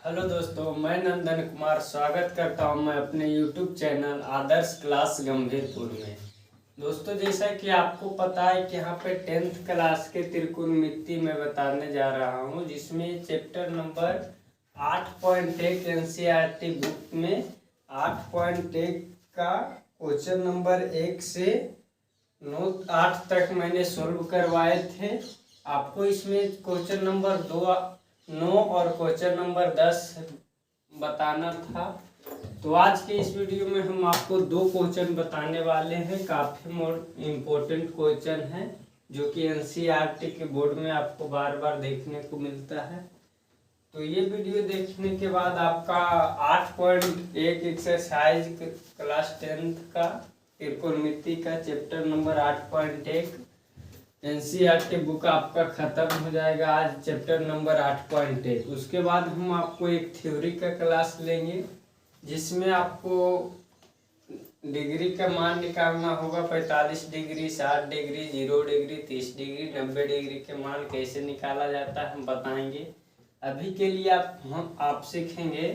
Hello दोस्तों, मैं नंदन कुमार स्वागत करता हूं मैं अपने YouTube चैनल आदर्श क्लास गंभीरपुर में। दोस्तों, जैसा कि आपको पता है कि यहाँ पे 10th क्लास के त्रिकोणमिति में बताने जा रहा हूं, जिसमें चैप्टर नंबर 8.1 NCERT बुक में 8.1 का क्वेश्चन नंबर 1 से 8 तक मैंने सोल्व करवाए थे। आपको इसमें क्वेश्चन नंबर 9 और क्वेश्चन नंबर 10 बताना था। तो आज के इस वीडियो में हम आपको 2 क्वेश्चन बताने वाले हैं। काफ़ी इम्पोर्टेंट क्वेश्चन है जो कि NCERT के बोर्ड में आपको बार बार देखने को मिलता है। तो ये वीडियो देखने के बाद आपका 8.1 एक्सरसाइज क्लास 10th का त्रिकोणमिति का चैप्टर नंबर 8.1 NCERT बुक आपका ख़त्म हो जाएगा आज चैप्टर नंबर 8.1। उसके बाद हम आपको एक थ्योरी का क्लास लेंगे जिसमें आपको डिग्री का मान निकालना होगा। 45 degree, 60 degree, 0 degree, 30 degree, 90 degree के मान कैसे निकाला जाता है हम बताएंगे। अभी के लिए आप सीखेंगे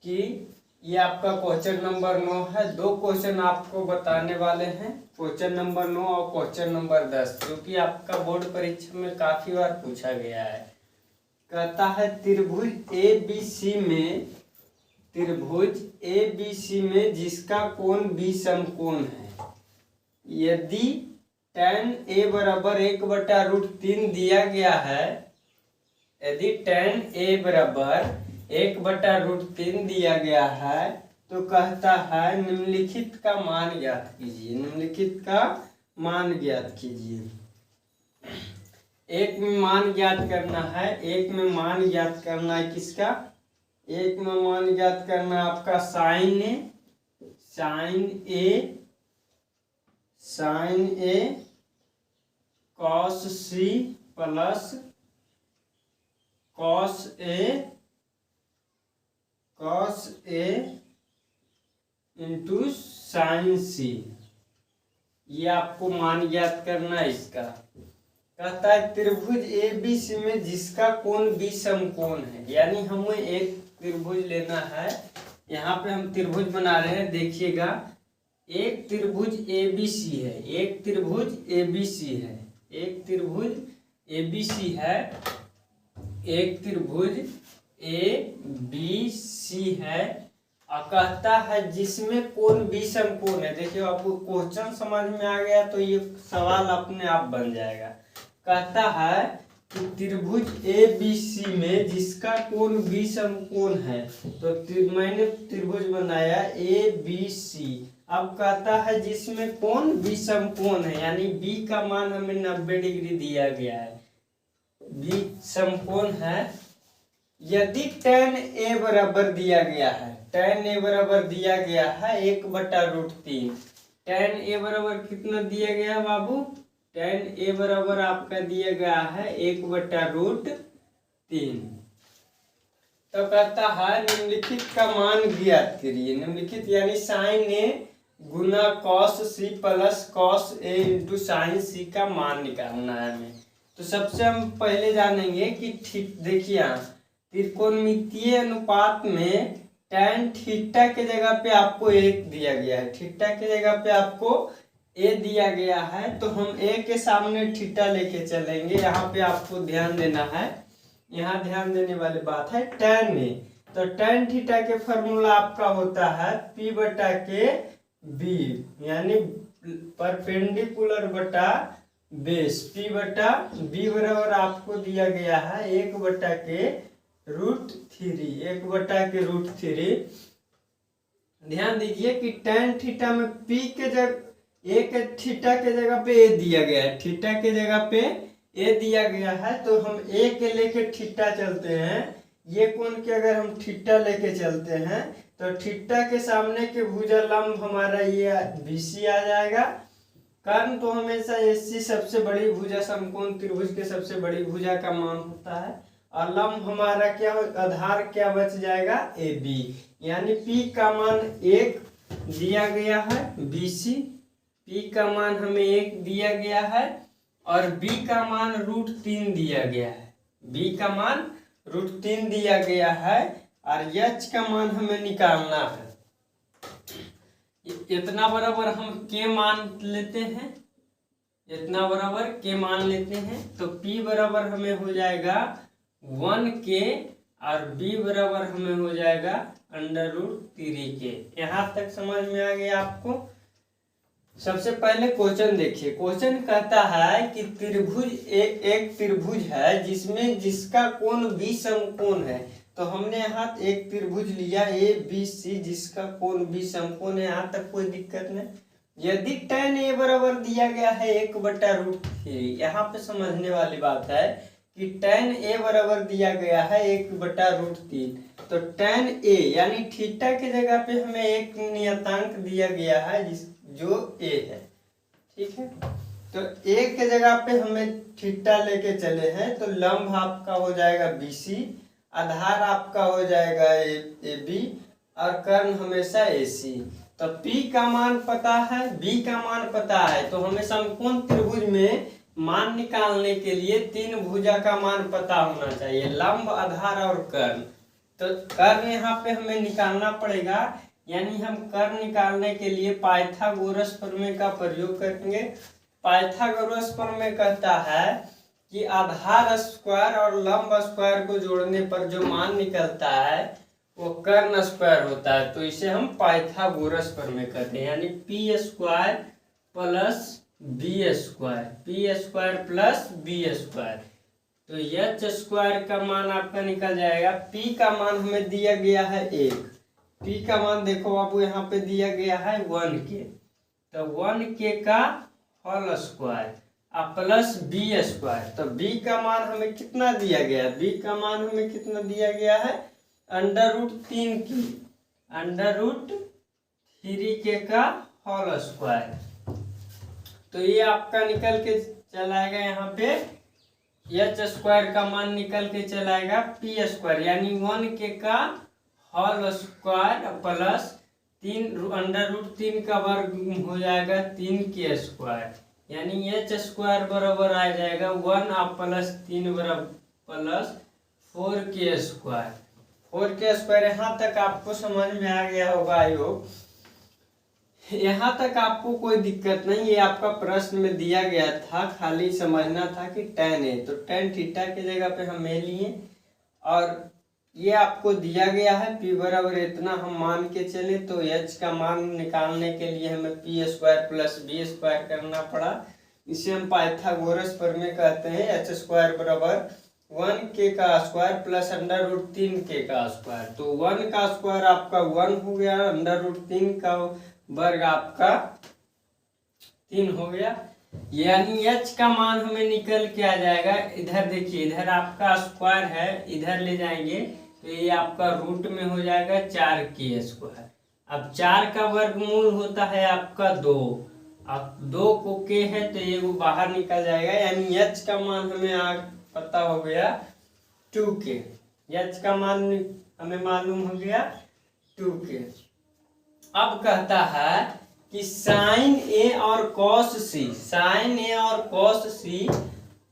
कि ये आपका क्वेश्चन नंबर 9 है। 2 क्वेश्चन आपको बताने वाले हैं, क्वेश्चन नंबर 9 और क्वेश्चन नंबर 10, जो कि आपका बोर्ड परीक्षा में काफ़ी बार पूछा गया है। कहता है त्रिभुज ABC में जिसका कोण B समकोण है, यदि tan A बराबर 1/√3 दिया गया है, यदि tan A बराबर 1/√3 दिया गया है तो कहता है निम्नलिखित का मान ज्ञात कीजिए। निम्नलिखित का मान ज्ञात कीजिए। एक में मान ज्ञात करना है, एक में मान ज्ञात करना है किसका? एक में मान ज्ञात करना है आपका sin A cos C plus cos A into sin C। ये आपको मान ज्ञात करना है इसका। कहता है त्रिभुज ABC में जिसका कोण B समकोण है, यानी हमें एक त्रिभुज लेना है। यहाँ पे हम त्रिभुज बना रहे हैं, देखिएगा। एक त्रिभुज ABC है, एक त्रिभुज ABC है, एक त्रिभुज ABC है, एक त्रिभुज ABC है। और कहता है जिसमें कोण B समकोण है। देखिए, आपको क्वेश्चन समझ में आ गया तो ये सवाल अपने आप बन जाएगा। कहता है कि त्रिभुज ABC में जिसका कोण B समकोण है, तो मैंने त्रिभुज बनाया ABC। अब कहता है जिसमें कोण B समकोण है, यानी B का मान हमें 90 डिग्री दिया गया है, B समकोण है। यदि tan A बराबर दिया गया है, tan A बराबर दिया गया है 1/√3। tan A बराबर कितना दिया गया है बाबू? tan A बराबर आपका दिया गया है 1/√3। तो कहता है निम्नलिखित का मान ज्ञात करिए। निम्नलिखित यानी sin A गुना cos C plus cos A into sin C का मान निकालना है हमें। तो सबसे हम पहले जानेंगे कि देखिए त्रिकोणमितीय अनुपात में tan थीटा के जगह पे आपको 1 दिया गया है, थीटा के जगह पे आपको A दिया गया है। तो हम A के सामने थीटा लेके चलेंगे। यहाँ पे आपको ध्यान देना है, यहाँ ध्यान देने वाली बात है tan A। तो tan थीटा के फॉर्मूला आपका होता है P/B, यानी परपेंडिकुलर बटा बेस। P/B बराबर आपको दिया गया है 1/√3। 1/√3। ध्यान दीजिए कि tan थीटा में P के जगह एक थीटा के जगह पे A दिया गया है, थीटा के जगह पे A दिया गया है। तो हम A के लेके थीटा चलते हैं। ये कोण के अगर हम थीटा लेके चलते हैं तो थीटा के सामने के भुजा लंब हमारा ये BC आ जाएगा। कर्ण तो हमेशा AC सबसे बड़ी भुजा समकोण त्रिभुज के सबसे बड़ी भुजा का मान होता है। और लंब हमारा क्या, आधार क्या बच जाएगा? AB। यानी P का मान 1 दिया गया है, BC P का मान हमें 1 दिया गया है और B का मान √3 दिया गया है। B का मान √3 दिया गया है और एच का मान हमें निकालना है। इतना बराबर हम के मान लेते हैं, इतना बराबर के मान लेते हैं, तो P बराबर हमें हो जाएगा 1K और B बराबर हमें हो जाएगा √3K। यहाँ तक समझ में आ गया आपको। सबसे पहले क्वेश्चन देखिए। क्वेश्चन कहता है कि त्रिभुज एक त्रिभुज है जिसमें जिसका कोण बी समकोण है। तो हमने यहाँ एक त्रिभुज लिया ABC जिसका कोण बी समकोण है, यहाँ तक कोई दिक्कत नहीं। यदि tan A बराबर दिया गया है 1/√3, यहाँ पे समझने वाली बात है कि tan A बराबर दिया गया है 1/√3, तो tan A यानी थीटा की जगह पे हमें एक नियतांक दिया गया है जो A है, ठीक है। तो A के जगह पे हमें थीटा लेके चले हैं, तो लंब आपका हो जाएगा BC, आधार आपका हो जाएगा AB और कर्ण हमेशा AC। तो P का मान पता है, B का मान पता है, तो हमें समकोण त्रिभुज में मान निकालने के लिए 3 भुजा का मान पता होना चाहिए, लंब, आधार और कर्ण। तो कर्ण यहाँ पे हमें निकालना पड़ेगा, यानी हम कर्ण निकालने के लिए पाइथागोरस प्रमेय का प्रयोग करेंगे। पाइथागोरस प्रमेय कहता है कि आधार स्क्वायर और लंब स्क्वायर को जोड़ने पर जो मान निकलता है वो कर्ण स्क्वायर होता है, तो इसे हम पाइथागोरस प्रमेय कहते हैं, यानी P² plus B², P² plus B²। तो H² का मान आपका निकल जाएगा। P का मान हमें दिया गया है 1, P का मान देखो बाबू यहाँ पे दिया गया है 1K, तो 1K का होल स्क्वायर और प्लस B²। तो B का मान हमें कितना दिया गया है? B का मान हमें कितना दिया गया है? √3K, √3K का होल स्क्वायर। तो ये आपका निकल के चलाएगा, यहाँ पे H² का मान निकल के चलाएगा P², यानी 1K का होल स्क्वायर प्लस 3 का वर्ग हो जाएगा 3K², यानी H² बराबर आ जाएगा 1 और प्लस 3 बराबर प्लस 4K²। 4K²। यहाँ तक आपको समझ में आ गया होगा आई होप। यहाँ तक आपको कोई दिक्कत नहीं, ये आपका प्रश्न में दिया गया था, खाली समझना था कि tan है, तो tan थीटा की जगह पे हम ले लिए और ये आपको दिया गया है P बराबर इतना हम मान के चले, तो H का मान निकालने के लिए हमें P² प्लस B² करना पड़ा। इसे हम पाइथागोरस प्रमेय कहते हैं। H² बराबर 1K का स्क्वायर प्लस √3K का स्क्वायर, तो 1 का स्क्वायर आपका 1 हो गया, √3 का वर्ग आपका 3 हो गया, यानी H का मान हमें निकल के आ जाएगा। इधर देखिए, इधर आपका स्क्वायर है, इधर ले जाएंगे तो ये आपका रूट में हो जाएगा 4K²। अब 4 का वर्गमूल होता है आपका 2, अब 2 को K है तो ये वो बाहर निकल जाएगा, यानी H का मान हमें पता हो गया 2K। H का मान हमें मालूम हो गया 2K। अब कहता है कि sin A और cos C, sin A और cos C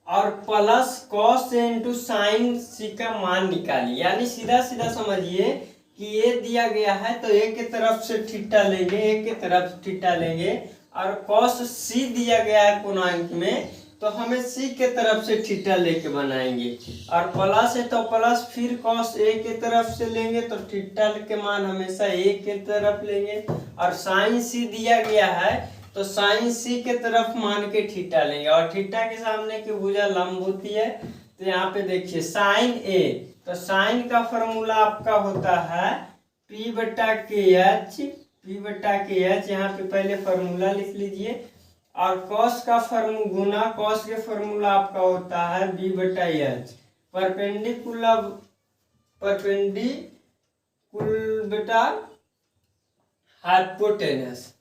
और plus cos A into sin C का मान निकालिए। यानी सीधा सीधा समझिए कि ये दिया गया है तो A के तरफ से थीटा लेंगे, A के तरफ थीटा लेंगे, और cos C दिया गया है पूर्णांक में, तो हमें C के तरफ से थीटा लेके बनाएंगे, और प्लस है तो प्लस फिर cos A के तरफ से लेंगे, तो थीटा के मान हमेशा A के तरफ लेंगे, और sin C दिया गया है तो sin C के तरफ मान के थीटा लेंगे, और थीटा के सामने की भुजा लंब होती है। तो यहाँ पे देखिए sin A, तो sin का फॉर्मूला आपका होता है P/KH, P/KH, यहाँ पे पहले फॉर्मूला लिख लीजिए, और cos का गुना cos के फॉर्मूला आपका होता है B/H, परपेंडिकुलर बेटा हाइपोटेनस,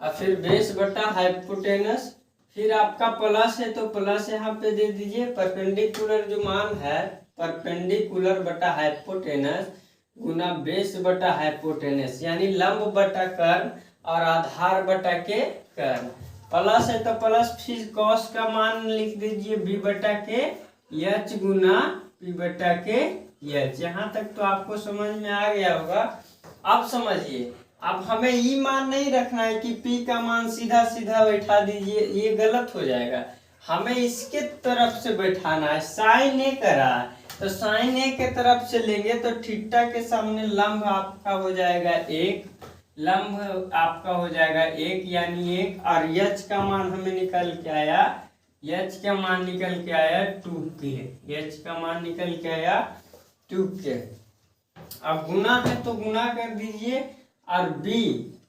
और फिर बेस बटा हाइपोटेनस, फिर आपका प्लस है तो प्लस यहाँ पे दे दीजिए, परपेंडिकुलर जो मान है परपेंडिकुलर बटा हाइपोटेनस गुना बेस बटा हाइपोटेनस, यानी लंब बटा कर्ण और आधार बटा के कर्ण। प्लस है तो प्लस, फिर cos का मान लिख दीजिए B/K H गुना P/K एच। यहाँ तक तो आपको समझ में आ गया होगा। अब समझिए, अब हमें ई मान नहीं रखना है कि पी का मान सीधा सीधा बैठा दीजिए, ये गलत हो जाएगा। हमें इसके तरफ से बैठाना है। साइन ए करा है तो साइन ए के तरफ से लेंगे तो थीटा के सामने लंब आपका हो जाएगा एक, लंब आपका हो जाएगा एक यानी एक, और एच का मान हमें निकल के आया, एच का मान निकल के आया 2k, एच का मान निकल के आया 2k। अब गुना है तो गुना कर दीजिए, और b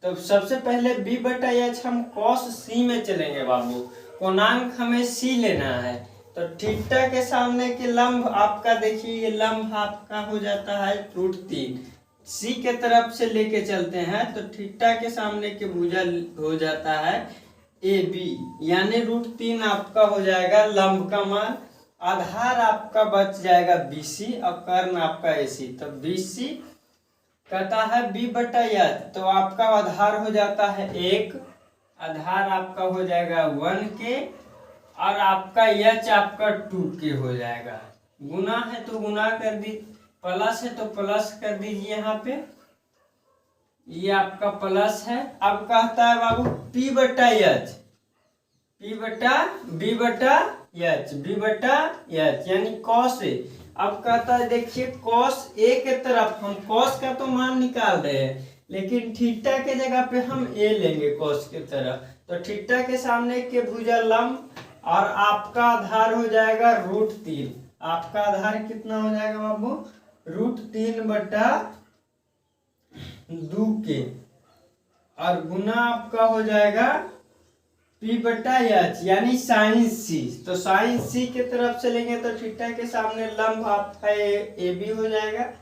तो सबसे पहले b बटा एच हम cos c में चलेंगे बाबू, कोणांक हमें c लेना है। तो थीटा के सामने के लंब आपका देखिए, ये लंब आपका हो जाता है √3, c के तरफ से लेके चलते हैं तो थीटा के सामने के भुजा हो जाता है AB, यानी √3 आपका हो जाएगा लंब का मान। आधार आपका बच जाएगा BC और कर्ण आपका AC। तो BC कहता है b बटा एच, तो आपका आधार हो जाता है 1, आधार आपका हो जाएगा 1k, और आपका एच आपका 2k हो जाएगा। गुना है तो गुना कर दी, प्लस है तो प्लस कर दीजिए। यहाँ पे ये आपका प्लस है। अब कहता है बाबू p बटा एच, b बटा एच यानी कॉस ए। अब कहता है देखिए कॉस ए के तरफ हम कॉस का तो मान निकाल रहे हैं, लेकिन थीटा के जगह पे हम ए लेंगे कॉस के तरफ। तो थीटा के सामने के भुजा लंब, और आपका आधार हो जाएगा √3। आपका आधार कितना हो जाएगा बाबू? √3 बटा 2k, और गुना आपका हो जाएगा p बटा एच यानी साइन सी। तो साइन सी के तरफ से लेंगे तो थीटा के सामने लंब आपका ए बी हो जाएगा,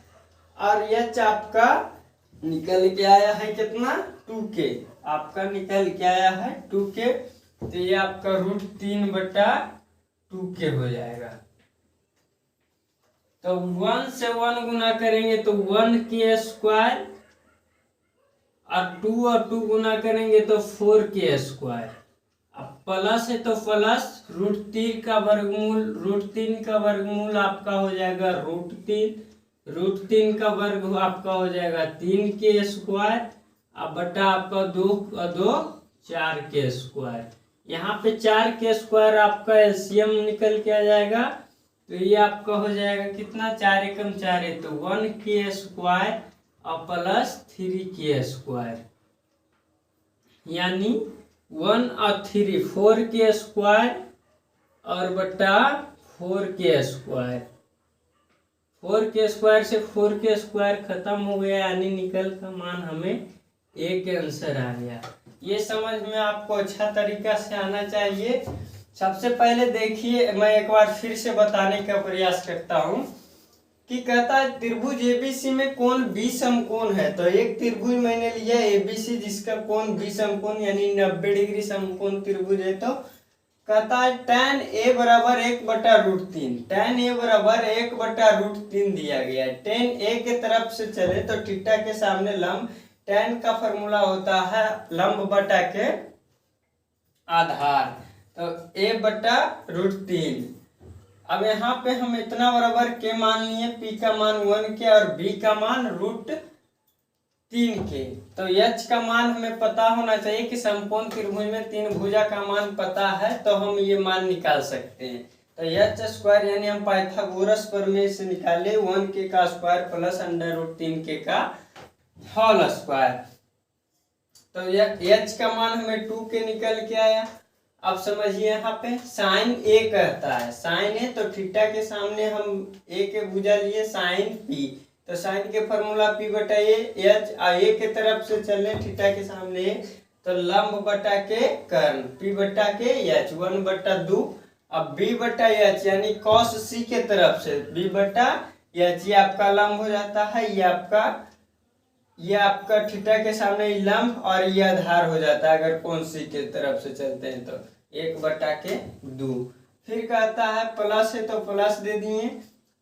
और एच आपका निकल के आया है कितना? 2k। आपका निकल के आया है 2k, तो ये आपका √3 बटा 2k हो जाएगा। तो 1 से 1 गुना करेंगे तो 1k², और 2 और 2 गुना करेंगे तो 4k²। अब प्लस है तो प्लस, √3 का वर्गमूल आपका हो जाएगा √3, √3 का वर्ग आपका हो जाएगा 3k², अब बटा आपका 2 4k²। यहाँ पे 4k² आपका एलसीएम निकल के आ जाएगा, तो ये आपका हो जाएगा कितना? 4 एकम 4 है तो 1k² और प्लस 3k², यानी 1 और 3 4k² और बटा 4k²। 4k² से 4k² खत्म हो गया, यानी निकल का मान हमें एक आंसर आ गया। ये समझ में आपको अच्छा तरीका से आना चाहिए। सबसे पहले देखिए, मैं एक बार फिर से बताने का प्रयास करता हूँ कि कहता है त्रिभुज एबीसी में कोण बी समकोण है। तो एक त्रिभुज मैंने लिया एबीसी जिसका कोण बी समकोण यानी 90 डिग्री समकोण त्रिभुज है। तो कहता है tan a बराबर 1/√3, tan a बराबर 1/√3 दिया गया है। tan a के तरफ से चले तो थीटा के सामने लंब, tan का फॉर्मूला होता है लंब बटा के आधार, तो a/√3। अब यहाँ पे हम इतना बराबर के मान लिए, p का मान 1k और b का मान √3k। तो h का मान हमें पता होना चाहिए कि समकोण त्रिभुज में 3 भुजा का मान पता है, तो हम ये मान निकाल सकते हैं। तो h² यानी हम पाइथागोरस प्रमेय से निकाले 1k का स्क्वायर प्लस √3k का होल स्क्वायर। तो h का मान हमें 2k निकल के आया। अब समझिए यहाँ पे साइन ए कहता है, साइन ए तो थीटा के सामने हम ए के भुजा लिए साइन पी, तो साइन के फॉर्मूला p बटा ए, एच ए के तरफ से चलने थीटा के सामने तो लंब बटा के कर्ण, p बटा के एच 1/2। अब b बटा एच यानी cos c के तरफ से b बटा एच, ये आपका लंब हो जाता है, ये आपका थीटा के सामने लंब और ये आधार हो जाता है अगर कोण सी के तरफ से चलते हैं तो 1/2। फिर कहता है प्लस है तो प्लस दे दिए,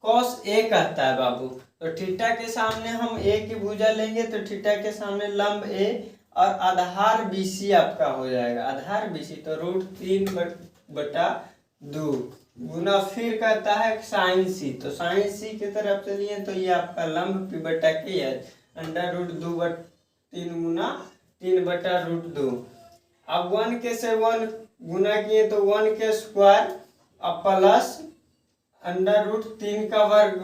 cos a कहता है बाबू, तो थीटा के सामने हम a की भुजा लेंगे तो थीटा के सामने लंब a और आधार BC आपका हो जाएगा, आधार BC तो √3/2। गुना फिर कहता है साइन सी, तो साइन सी की तरफ चलिए तो ये आपका लंब पी बटा के एच अंडर रूट 2/3 गुना 3/√2। अब 1 के से 1 गुना किए तो 1 के स्क्वायर अब प्लस अंडर रूट 3 का वर्ग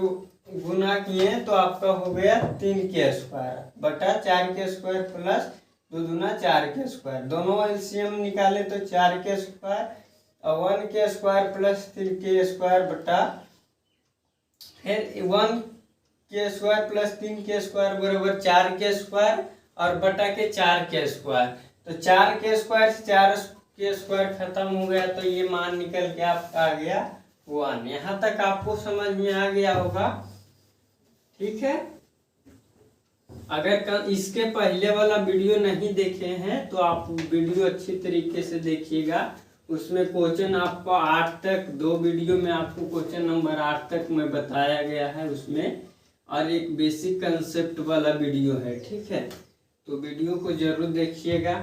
गुना किए तो आपका हो गया 3 के स्क्वायर बटा 4 के स्क्वायर प्लस 2 दूना 4 के स्क्वायर। दोनों एलसीएम निकाले तो 4 के स्क्वायर और 1 के स्क्वायर प्लस 3 के स्क्वायर बटा फिर 1 के स्क्वायर प्लस 3 के स्क्वायर बराबर 4 के स्क्वायर और बटा के 4 के स्क्वायर। तो 4 के स्क्वायर से 4 के स्क्वायर खत्म हो गया तो ये मान निकल के आपका आ गया 1। यहाँ तक आपको समझ में आ गया होगा, ठीक है। अगर इसके पहले वाला वीडियो नहीं देखे हैं तो आप वीडियो अच्छी तरीके से देखिएगा, उसमें क्वेश्चन आपको 8 तक 2 वीडियो में आपको क्वेश्चन नंबर 8 तक में बताया गया है उसमें, और एक बेसिक कंसेप्ट वाला वीडियो है, ठीक है। तो वीडियो को जरूर देखिएगा।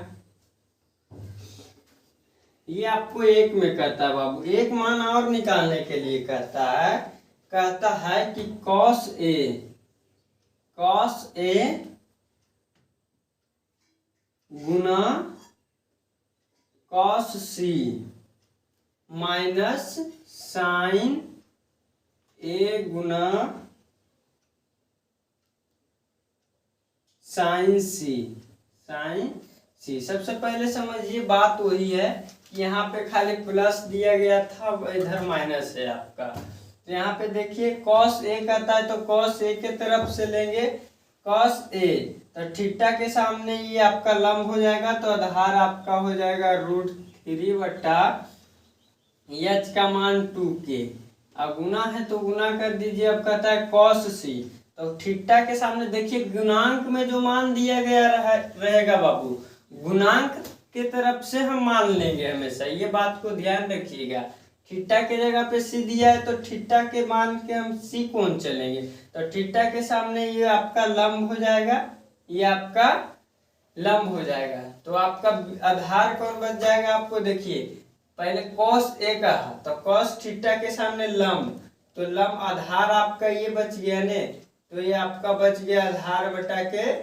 ये आपको एक में कहता है बाबू, एक मान और निकालने के लिए कहता है कि cos A गुना cos C minus sine A गुना साइन C। सबसे पहले समझिए बात वही है कि यहाँ पे खाली प्लस दिया गया था, इधर माइनस है आपका। तो यहाँ पे देखिए cos A कहता है तो cos A के तरफ से लेंगे cos A, तो थीटा के सामने ये आपका लंब हो जाएगा तो आधार आपका हो जाएगा √3 बटा h का मान 2k। अब गुना है तो गुना कर दीजिए। अब कहता है cos C, तो थीटा के सामने देखिए गुणांक में जो मान दिया गया रहेगा बाबू, गुणांक के तरफ से हम मान लेंगे हमेशा, ये बात को ध्यान रखिएगा। थीटा के जगह पे सी दिया है तो थीटा के मान के हम सी कौन चलेंगे, तो थीटा के सामने ये आपका लंब हो जाएगा, ये आपका लंब हो जाएगा। तो आपका आधार कौन बच जाएगा, आपको देखिए पहले cos A का तो cos थीटा के सामने लंब, तो लंब आधार आपका ये बच गया ने, तो ये आपका बच गया आधार बटा के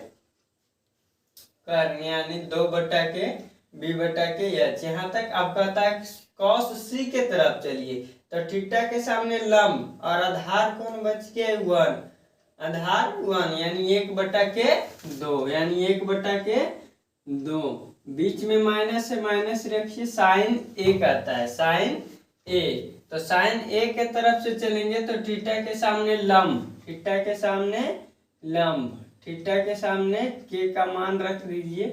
कर्ण यानी 2 बटा के b बटा के h। यहाँ तक आप कहता है cos C के तरफ चलिए तो थीटा के सामने लंब और आधार कौन बच के 1, आधार 1 यानी 1 बटा के 2, यानी 1 बटा के 2। बीच में माइनस है, माइनस रखिए, साइन A कहता है साइन A, तो साइन A के तरफ से चलेंगे तो थीटा के सामने लंब, थीटा के सामने लंब, थीटा के सामने k का मान रख दीजिए,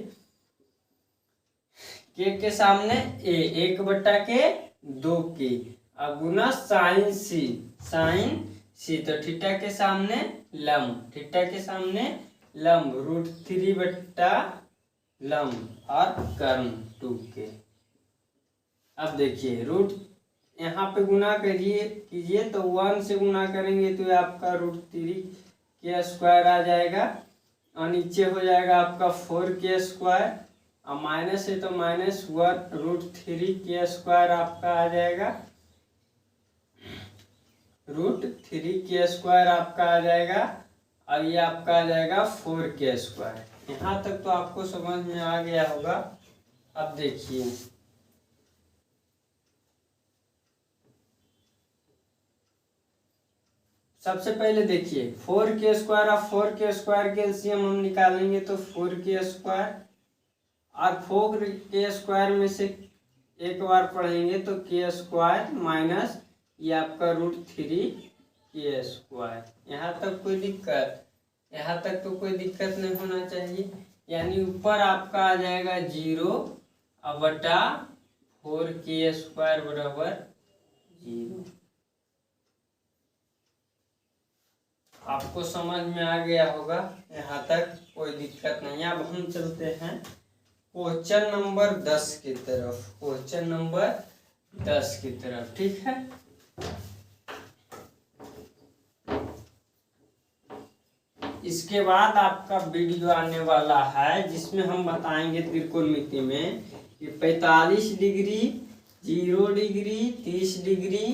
k के सामने a 1 बटा के 2k। अब गुना साइन C, तो थीटा के सामने लंब, थीटा के सामने लंब √3 बटा लंब और कर्ण 2k। अब देखिए रूट यहाँ पे गुना कीजिए तो 1 से गुना करेंगे तो आपका √3 के स्क्वायर आ जाएगा और नीचे हो जाएगा आपका 4 के स्क्वायर, और माइनस है तो माइनस √3 के स्क्वायर आपका आ जाएगा, √3 के स्क्वायर आपका आ जाएगा, और ये आपका आ जाएगा 4 के स्क्वायर। यहाँ तक तो आपको समझ में आ गया होगा। अब देखिए सबसे पहले देखिए 4 के स्क्वायर और 4 के स्क्वायर के एलसीएम हम निकालेंगे तो 4 के स्क्वायर, और 4 के स्क्वायर में से एक बार पढ़ेंगे तो के स्क्वायर माइनस ये आपका √3 के स्क्वायर। यहाँ तक कोई दिक्कत, यहाँ तक तो कोई दिक्कत नहीं होना चाहिए। यानी ऊपर आपका आ जाएगा 0 और बटा 4 के स्क्वायर बराबर 0। आपको समझ में आ गया होगा, यहाँ तक कोई दिक्कत नहीं है। अब हम चलते हैं क्वेश्चन नंबर 10 की तरफ, क्वेश्चन नंबर 10 की तरफ, ठीक है। इसके बाद आपका वीडियो आने वाला है जिसमें हम बताएंगे त्रिकोणमिति में कि 45 डिग्री, 0 डिग्री, 30 डिग्री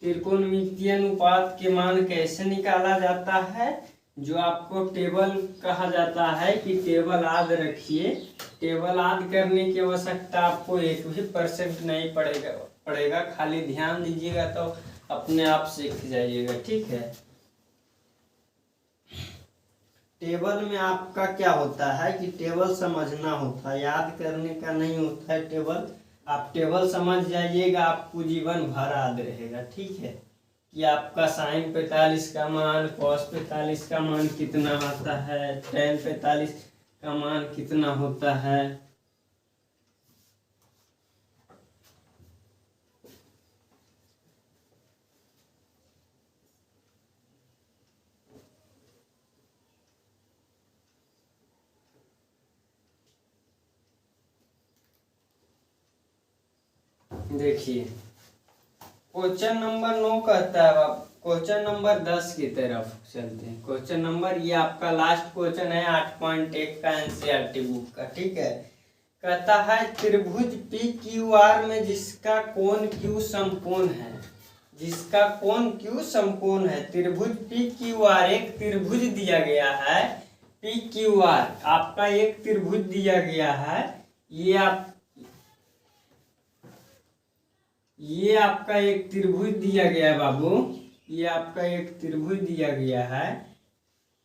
त्रिकोणमितीय अनुपात के मान कैसे निकाला जाता है, जो आपको टेबल कहा जाता है कि टेबल याद रखिए। टेबल याद करने की आवश्यकता आपको 1% नहीं पड़ेगा, खाली ध्यान दीजिएगा तो अपने आप सीख जाइएगा, ठीक है। टेबल में आपका क्या होता है कि टेबल समझना होता है, याद करने का नहीं होता है टेबल। आप टेबल समझ जाइएगा, आपको जीवन भर याद रहेगा, ठीक है। कि आपका sin 45 का मान, cos 45 का मान कितना आता है, tan 45 का मान कितना होता है। देखिए क्वेश्चन नंबर 9 कहता है, अब क्वेश्चन नंबर 10 की तरफ चलते हैं। क्वेश्चन नंबर, ये आपका लास्ट क्वेश्चन है 8.1 का एनसीईआरटी बुक का, ठीक है। कहता है त्रिभुज पी क्यू आर में जिसका कोण क्यू समकोण है, जिसका कोण क्यू समकोण है। त्रिभुज पी क्यू आर, एक त्रिभुज दिया गया है पी क्यू आर, आपका एक त्रिभुज दिया गया है। ये आपका एक त्रिभुज दिया गया है बाबू, ये आपका एक त्रिभुज दिया गया है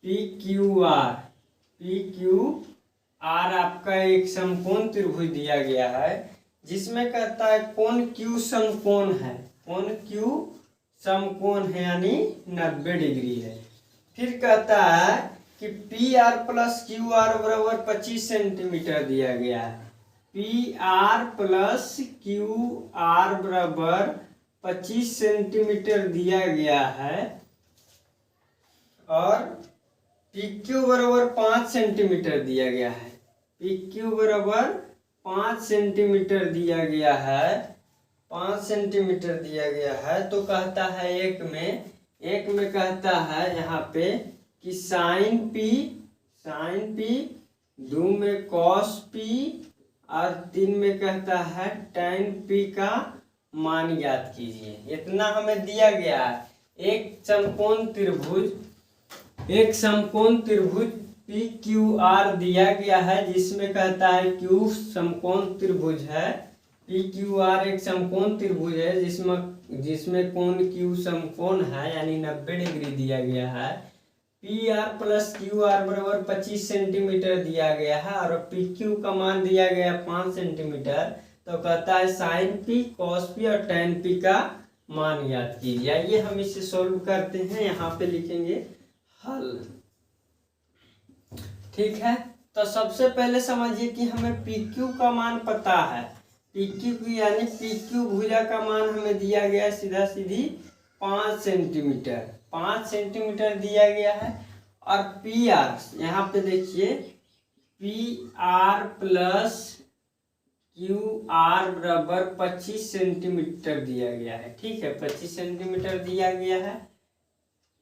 P Q R. P Q R आपका एक समकोण त्रिभुज दिया गया है, जिसमें कहता है कोण क्यू समकोण है, कोण क्यू समकोण है यानी 90 डिग्री है। फिर कहता है कि P R plus Q are बराबर 25 सेंटीमीटर दिया गया है। P R plus Q are बराबर 25 सेंटीमीटर दिया गया है, और पी क्यू बराबर 5 सेंटीमीटर दिया गया है। पी क्यू बराबर 5 सेंटीमीटर दिया गया है, 5 सेंटीमीटर दिया गया है। तो कहता है एक में कहता है यहाँ पे कि साइन पी, 2 में कॉस पी, और 3 में कहता है tan p का मान ज्ञात कीजिए। इतना हमें दिया गया है। एक समकोण त्रिभुज पी क्यू आर दिया गया है, जिसमें कहता है क्यू समकोण त्रिभुज है। पी क्यू आर एक समकोण त्रिभुज है जिसमें कोण क्यू समकोण है यानी 90 डिग्री दिया गया है। P R plus Q are बराबर 25 सेंटीमीटर दिया गया है, और पी क्यू का मान दिया गया 5 सेंटीमीटर। तो कहता है साइन पी, कॉस पी और tan पी का मान याद कीजिए। आइए हम इसे सोल्व करते हैं, यहाँ पे लिखेंगे हल, ठीक है। तो सबसे पहले समझिए कि हमें पी क्यू का मान पता है। पी क्यू यानी पी क्यू भुजा का मान हमें दिया गया सीधा सीधी 5 सेंटीमीटर, 5 सेंटीमीटर दिया गया है। और पी आर, यहाँ पे देखिए P R plus Q are बराबर 25 सेंटीमीटर दिया गया है, ठीक है। 25 सेंटीमीटर दिया गया है।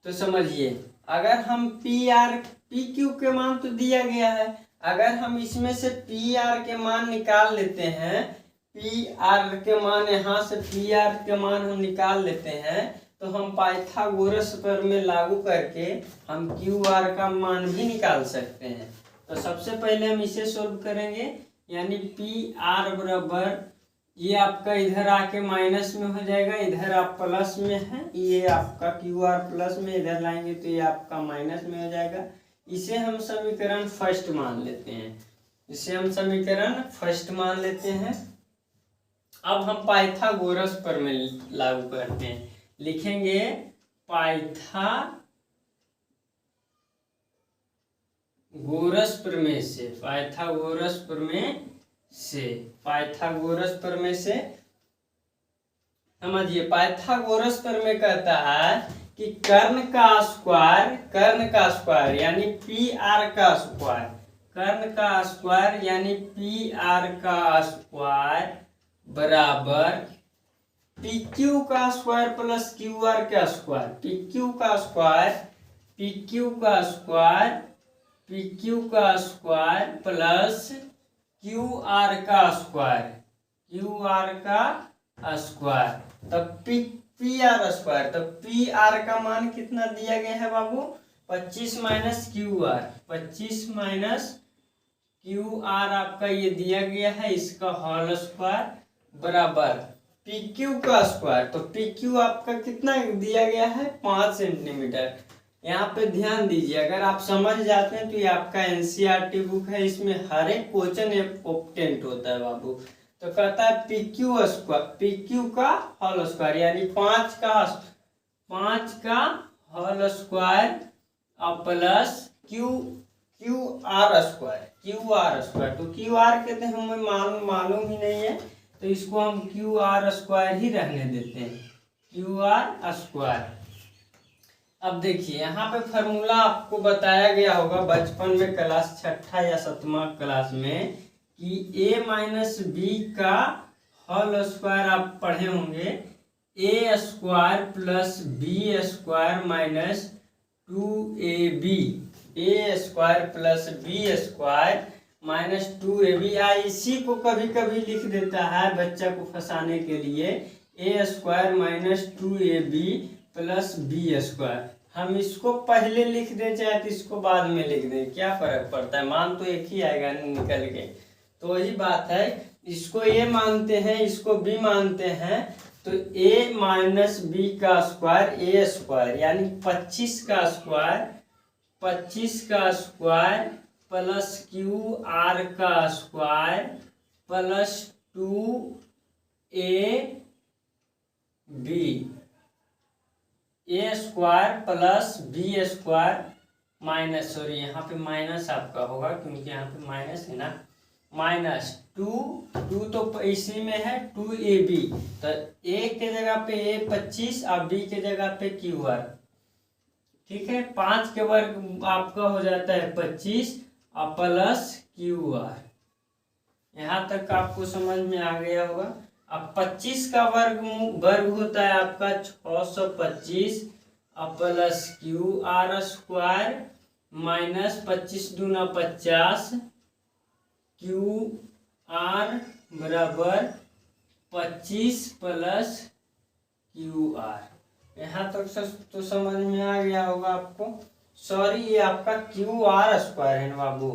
तो समझिए अगर हम पी क्यू के मान तो दिया गया है, अगर हम इसमें से पी आर के मान निकाल लेते हैं, पी आर के मान, यहाँ से पी आर के मान हम निकाल लेते हैं, तो हम पाइथागोरस प्रमेय लागू करके हम क्यू आर का मान भी निकाल सकते हैं। तो सबसे पहले हम इसे सोल्व करेंगे, यानी पी आर बराबर, ये आपका इधर आके माइनस में हो जाएगा, इधर आप प्लस में है, ये आपका क्यू आर प्लस में, इधर लाएंगे तो ये आपका माइनस में हो जाएगा। इसे हम समीकरण फर्स्ट मान लेते हैं, अब हम पाइथागोरस प्रमेय लागू करते हैं। लिखेंगे पाइथागोरस प्रमेय से समझिए। पाइथागोरस प्रमेय कहता है कि कर्ण का स्क्वायर यानी पी आर का स्क्वायर, कर्ण का स्क्वायर यानी पी आर का स्क्वायर बराबर पी क्यू का स्क्वायर प्लस क्यू आर का स्क्वायर। पी क्यू का स्क्वायर प्लस क्यू आर का स्क्वायर, तब पी आर स्क्वायर। तो पी आर का मान कितना दिया गया है बाबू? 25 minus Q R. 25 minus Q R आपका ये दिया गया है, इसका होल स्क्वायर बराबर पी क्यू का स्क्वायर। तो पी क्यू आपका कितना दिया गया है? 5 सेंटीमीटर। यहाँ पे ध्यान दीजिए, अगर आप समझ जाते हैं तो ये आपका एनसीईआरटी बुक है, इसमें हर एक क्वेश्चन इम्पोर्टेंट होता है बाबू। तो कहता है P Q square, P Q का होल स्क्वायर यानी 5 का whole square plus Q R square. तो क्यू आर कहते हैं हमें मालूम ही नहीं है, तो इसको हम क्यू आर स्क्वायर ही रहने देते हैं, क्यू आर स्क्वायर। अब देखिए यहाँ पे फॉर्मूला आपको बताया गया होगा बचपन में, क्लास 6 या 7वां क्लास में, कि a माइनस बी का होल स्क्वायर आप पढ़े होंगे, A square plus B square minus 2ab। A square plus B square minus 2ab। इसी को कभी कभी लिख देता है बच्चा को फंसाने के लिए, A square minus 2ab plus B square. हम इसको पहले लिख दें चाहे तो इसको बाद में लिख दें, क्या फर्क पड़ता है, मान तो एक ही आएगा निकल के। तो वही बात है, इसको ए मानते हैं, इसको बी मानते हैं, तो ए माइनस बी का स्क्वायर, ए स्क्वायर यानी 25 का स्क्वायर प्लस क्यू आर का square plus 2ab। A square plus B square minus, sorry यहाँ पे माइनस आपका होगा क्योंकि यहाँ पे माइनस है ना, माइनस 2 तो इसी में है 2ab। तो ए के जगह पे ए 25 और बी के जगह पे क्यू आर। ठीक है, 5 के वर्ग आपका हो जाता है 25 और प्लस क्यू आर। यहाँ तक आपको समझ में आ गया होगा। अब 25 का वर्ग होता है आपका 625 plus Q R square minus 25 दूना 50 क्यू आर बराबर 25 प्लस क्यू आर। यहाँ तक तो समझ में आ गया होगा आपको। सॉरी, ये आपका क्यू आर स्क्वायर है ना बाबू,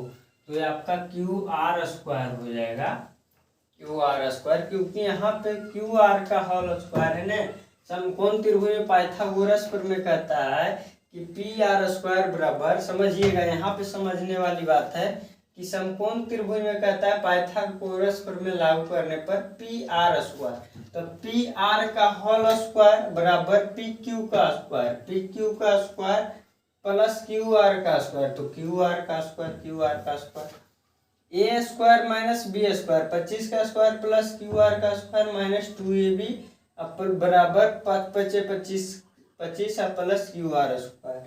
तो ये आपका क्यू आर स्क्वायर हो जाएगा, क्यू आर स्क्वायर, क्योंकि यहाँ पे क्यू आर का होल स्क्वायर है ना। समकोण त्रिभुज में पाइथागोरस प्रमेय कहता है कि पी आर स्क्वायर बराबर, समझिएगा यहाँ पे समझने वाली बात है कि समकोण त्रिभुज में कहता है पाइथागोरस प्रमेय लागू करने पर पी आर स्क्वायर, तो पी आर का होल स्क्वायर बराबर पी क्यू का स्क्वायर प्लस क्यू आर का स्क्वायर। तो क्यू आर का square A square minus B square, 25 का स्क्वायर प्लस क्यू आर का स्क्वायर माइनस 2ab बराबर 25 प्लस क्यू आर स्क्वायर।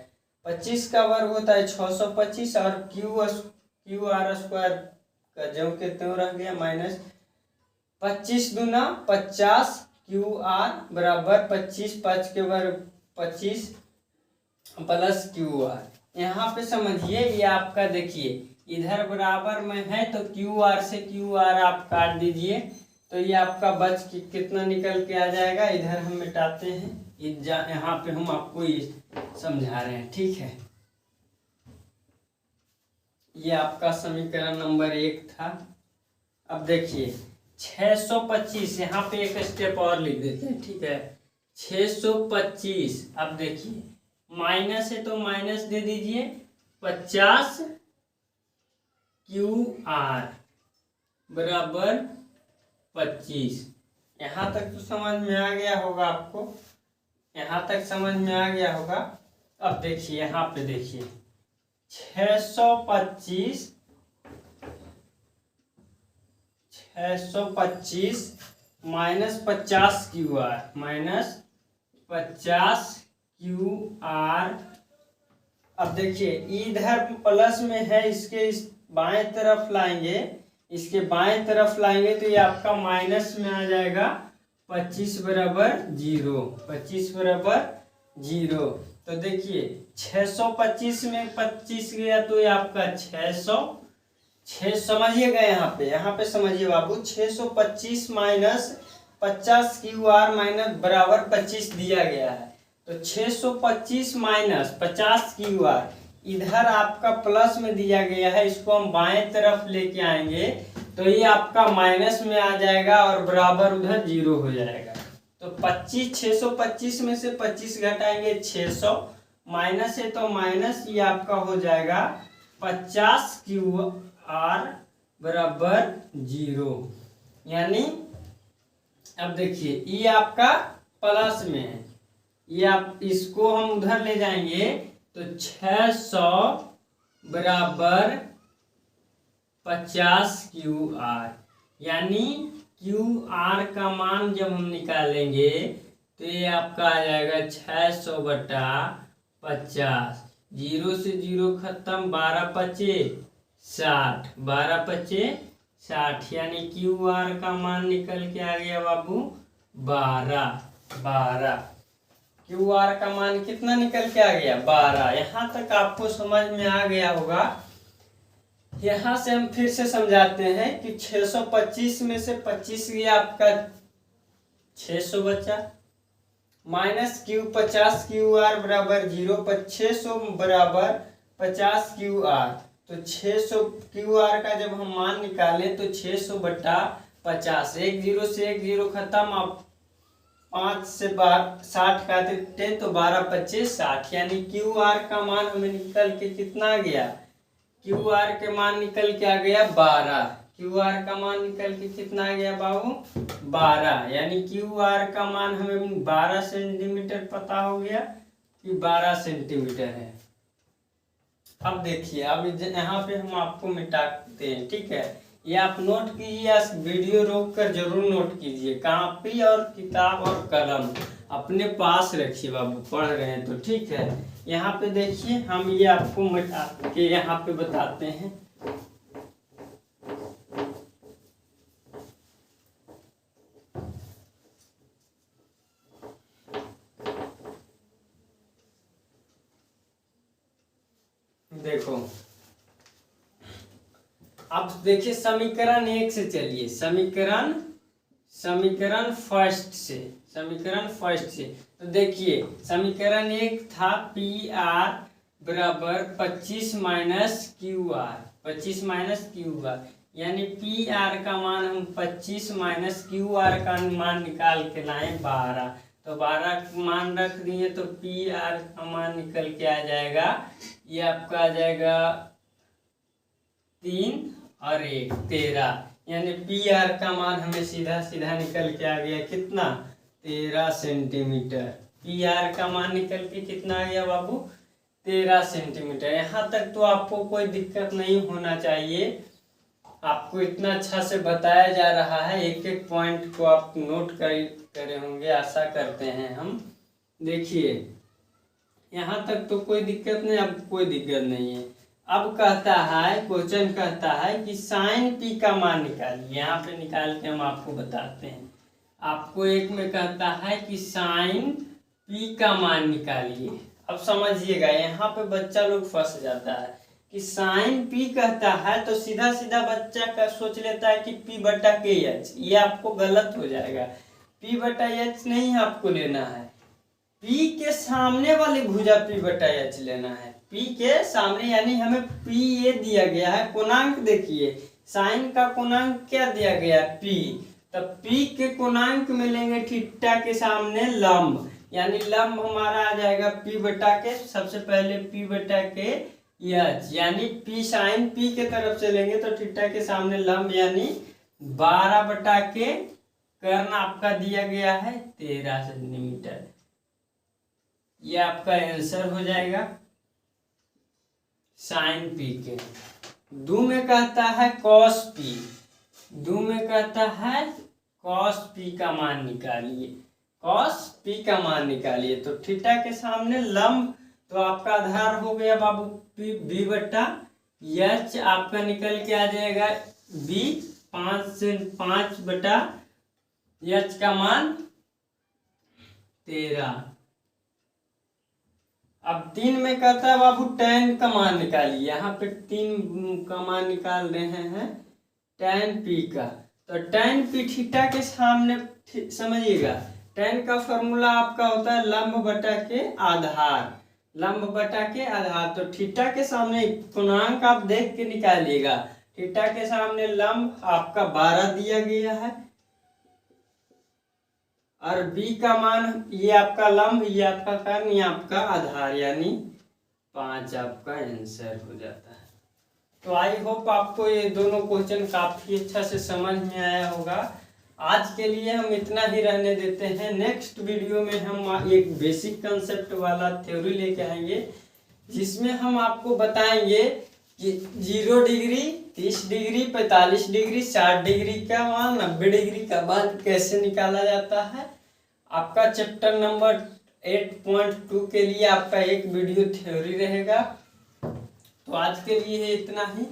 25 का वर्ग होता है 625 और क्यू आर स्क्वायर का जो के त्यों रह गया माइनस 25 दूना 50 क्यू आर बराबर 25, 5 के वर्ग 25 प्लस क्यू आर। यहाँ पे समझिए, ये आपका देखिए इधर बराबर में है तो क्यू आर से क्यू आर आप काट दीजिए, तो ये आपका बच कितना निकल के आ जाएगा। इधर हम मिटाते हैं, यहाँ पे हम आपको ये समझा रहे हैं, ठीक है। ये आपका समीकरण नंबर 1 था। अब देखिए 625, यहाँ पे एक स्टेप और लिख देते हैं, ठीक है। 625, अब देखिए माइनस है तो माइनस दे दीजिए, 50 क्यू आर बराबर 25। यहाँ तक तो समझ में आ गया होगा आपको, यहाँ तक समझ में आ गया होगा। अब देखिए यहाँ पे देखिए 625 माइनस 50 क्यू आर। अब देखिए इधर प्लस में है, इसके इस बाएं तरफ लाएंगे, तो ये आपका माइनस में आ जाएगा 25 बराबर 0। तो देखिए 625 में 25 गया तो ये आपका 600 समझिएगा। यहाँ पे समझिए बाबू, 625 माइनस 50 क्यू आर माइनस बराबर 25 दिया गया है। तो 625 माइनस 50 क्यू आर इधर आपका प्लस में दिया गया है, इसको हम बाएं तरफ लेके आएंगे तो ये आपका माइनस में आ जाएगा और बराबर उधर 0 हो जाएगा। तो 625 में से 25 घटाएंगे 600 माइनस है तो माइनस, ये आपका हो जाएगा 50 क्यू आर बराबर 0। यानी अब देखिए ये आपका प्लस में है, ये आप इसको हम उधर ले जाएंगे तो 600 बराबर 50 क्यू आर, यानी क्यू आर का मान जब हम निकालेंगे तो ये आपका आ जाएगा 600 बटा 50। 0 से 0 खत्म, 12 पचे 60, 12 पचे 60, यानी क्यू आर का मान निकल के आ गया बाबू 12। क्यू आर का मान कितना निकल के आ गया 12। यहाँ तक आपको समझ में आ गया होगा। यहाँ से हम फिर से समझाते हैं कि 625 में से 25 ये आपका 600 बचा, माइनस क्यू 50 क्यू आर बराबर 0, 600 बराबर 50 क्यू आर। तो 600 क्यू आर का जब हम मान निकालें तो 600 बटा 50, 1 0 से 1 0 खत्म, अब 5 से 60 काटे तो 12 25 60, यानी क्यू आर का मान हमें निकल के कितना आ गया, क्यू आर के मान निकल के आ गया 12। क्यू आर का मान निकल के कितना आ गया बाबू 12, यानी क्यू आर का मान हमें 12 सेंटीमीटर पता हो गया कि 12 सेंटीमीटर है। अब देखिए, अब यहाँ पे हम आपको मिटाते हैं, ठीक है। ये आप नोट कीजिए, वीडियो रोक कर जरूर नोट कीजिए, कॉपी और किताब और कलम अपने पास रखिए बाबू, पढ़ रहे हैं तो ठीक है। यहाँ पे देखिए, हम ये आपको मिटा के यहाँ पे बताते हैं। देखो, अब देखिए समीकरण 1 से चलिए, समीकरण फर्स्ट से तो देखिए समीकरण 1 था पी आर बराबर 25 माइनस क्यू आर, यानी पी आर का मान हम 25 माइनस क्यू आर का मान निकाल के लाए 12। तो 12 मान रख दिए तो पी आर का मान निकल के आ जाएगा, ये आपका आ जाएगा 3 और 1 13, यानी पी आर का मान हमें सीधा सीधा निकल के आ गया कितना 13 सेंटीमीटर। पी आर का मान निकल के कितना आ गया बाबू 13 सेंटीमीटर। यहाँ तक तो आपको कोई दिक्कत नहीं होना चाहिए, आपको इतना अच्छा से बताया जा रहा है, एक एक पॉइंट को आप नोट करे होंगे, आशा करते हैं हम। देखिए यहाँ तक तो कोई दिक्कत नहीं, अब कोई दिक्कत नहीं है। अब कहता है, क्वेश्चन कहता है कि साइन पी का मान निकालिए। यहाँ पे निकाल के हम आपको बताते हैं। आपको एक में कहता है कि साइन पी का मान निकालिए। अब समझिएगा, यहाँ पे बच्चा लोग फंस जाता है कि साइन पी कहता है तो सीधा सीधा बच्चा का सोच लेता है कि पी बटा के एच, ये आपको गलत हो जाएगा। पी बटा एच नहीं आपको लेना है, पी के सामने वाली भुजा पी बटा एच लेना है। पी के सामने, यानी हमें पी ये दिया गया है, कोणांक देखिए साइन का कोणांक क्या दिया गया है पी, तब पी के कोणांक में लेंगे थीटा के सामने लंब, यानी लंब हमारा आ जाएगा पी बटा के, सबसे पहले पी बटा के एच, यानी पी साइन पी के तरफ से लेंगे तो थीटा के सामने लंब, यानी 12 बटा के कर्ण आपका दिया गया है 13 सेंटीमीटर। ये आपका आंसर हो जाएगा साइन पी के। दो में कहता है कॉस पी, कॉस पी का मान निकालिए, कॉस पी का मान निकालिए। तो थीटा के सामने लंब तो आपका आधार हो गया बाबू पी बी बटा एच, आपका निकल के आ जाएगा बी 5 बटा एच का मान 13। अब 3 में कहता है बाबू tan का मान निकालिए। यहाँ पे 3 का मान निकाल रहे हैं tan p का। तो tan p थीटा के सामने समझिएगा, tan का फॉर्मूला आपका होता है लंब बटा के आधार, लंब बटा के आधार। तो थीटा के सामने पूर्णांक आप देख के निकालिएगा। थीटा के सामने लंब आपका 12 दिया गया है और b का मान, ये आपका लंब, ये आपका कर्ण, ये आपका आधार, यानी 5 आपका आंसर हो जाता है। तो आई होप आपको ये दोनों क्वेश्चन काफी अच्छा से समझ में आया होगा। आज के लिए हम इतना ही रहने देते हैं। नेक्स्ट वीडियो में हम एक बेसिक कंसेप्ट वाला थ्योरी लेके आएंगे, जिसमें हम आपको बताएंगे कि 0 डिग्री, 30 डिग्री, 45 डिग्री, 60 डिग्री का मान, 90 डिग्री का मान कैसे निकाला जाता है। आपका चैप्टर नंबर 8.2 के लिए आपका एक वीडियो थ्योरी रहेगा। तो आज के लिए इतना ही।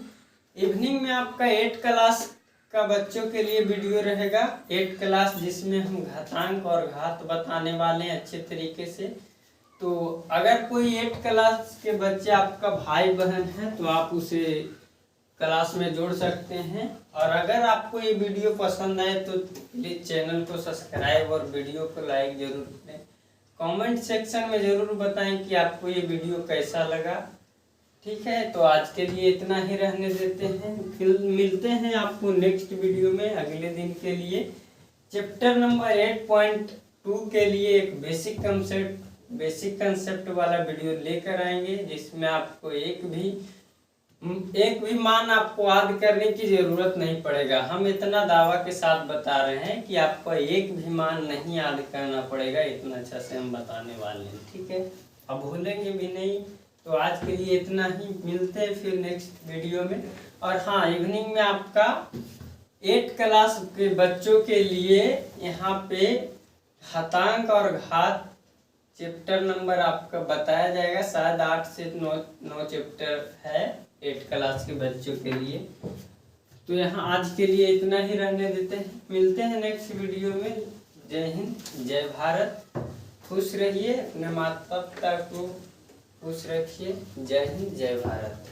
इवनिंग में आपका 8 क्लास का बच्चों के लिए वीडियो रहेगा, 8 क्लास, जिसमें हम घातांक और घात बताने वाले हैं अच्छे तरीके से। तो अगर कोई 8 क्लास के बच्चे आपका भाई बहन है तो आप उसे क्लास में जोड़ सकते हैं। और अगर आपको ये वीडियो पसंद आए तो प्लीज़ चैनल को सब्सक्राइब और वीडियो को लाइक जरूर करें। कमेंट सेक्शन में ज़रूर बताएं कि आपको ये वीडियो कैसा लगा। ठीक है, तो आज के लिए इतना ही रहने देते हैं। फिर मिलते हैं आपको नेक्स्ट वीडियो में अगले दिन के लिए। चैप्टर नंबर 8.2 के लिए एक बेसिक कंसेप्ट वाला वीडियो लेकर आएंगे, जिसमें आपको एक भी मान आपको याद करने की जरूरत नहीं पड़ेगा। हम इतना दावा के साथ बता रहे हैं कि आपको एक भी मान नहीं याद करना पड़ेगा, इतना अच्छा से हम बताने वाले हैं। ठीक है, अब भूलेंगे भी नहीं। तो आज के लिए इतना ही, मिलते हैं फिर नेक्स्ट वीडियो में। और हाँ, इवनिंग में आपका 8 क्लास के बच्चों के लिए यहाँ पे घातांक और घात चैप्टर नंबर आपका बताया जाएगा। शायद 8 से 9 चैप्टर है 8 क्लास के बच्चों के लिए। तो यहाँ आज के लिए इतना ही रहने देते हैं, मिलते हैं नेक्स्ट वीडियो में। जय हिंद, जय भारत। खुश रहिए, अपने माता पिता को खुश रखिए। जय हिंद, जय भारत।